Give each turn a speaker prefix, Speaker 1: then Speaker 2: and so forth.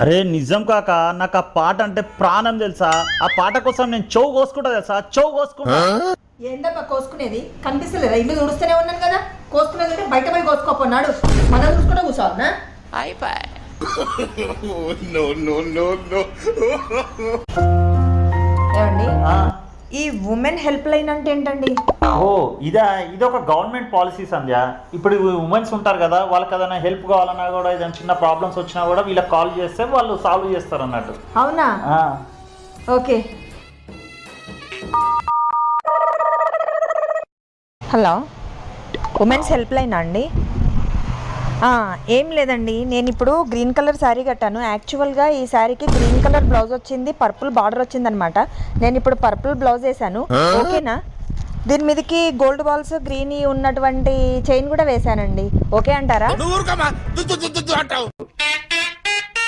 Speaker 1: అరే నిజం కాక నాకు ఆ పాట అంటే ప్రాణం తెలుసా. ఆ పాట కోసం నేను చెవు కోసుకుంటా తెలుసా, చెవు కోసుకుంటా.
Speaker 2: ఏందబ్బా కోసుకునేది? కనిపిస్తలేదా? ఇల్లు తుడుస్తూనే ఉన్నాను కదా. కోసుకునేది అంటే బయట పోయి కోసుకోపోన్నాడు, మనం చూసుకుంటే కూర్చోవాలనా? ఏమండి, ఈ ఉమెన్ హెల్ప్ లైన్ అంటే ఏంటండి?
Speaker 1: ఓ ఇదొక గవర్నమెంట్ పాలసీ సంధ్య. ఇప్పుడు ఉమెన్స్ ఉంటారు కదా, వాళ్ళకి ఏదైనా హెల్ప్ కావాలన్నా కూడా ఏదైనా చిన్న ప్రాబ్లమ్స్ వచ్చినా కూడా వీళ్ళకి కాల్ చేస్తే వాళ్ళు సాల్వ్ చేస్తారు అన్నట్టు.
Speaker 2: అవునా? ఓకే. హలో, ఉమెన్స్ హెల్ప్ లైనా అండి? ఏం లేదండి, నేను ఇప్పుడు గ్రీన్ కలర్ శారీ కట్టాను. యాక్చువల్గా ఈ శారీకి గ్రీన్ కలర్ బ్లౌజ్ వచ్చింది, పర్పుల్ బార్డర్ వచ్చిందనమాట. నేను ఇప్పుడు పర్పుల్ బ్లౌజ్ వేసాను, ఓకేనా? దీని మీదకి గోల్డ్ బాల్స్ గ్రీన్ ఉన్నటువంటి చైన్ కూడా వేసానండి, ఓకే అంటారా?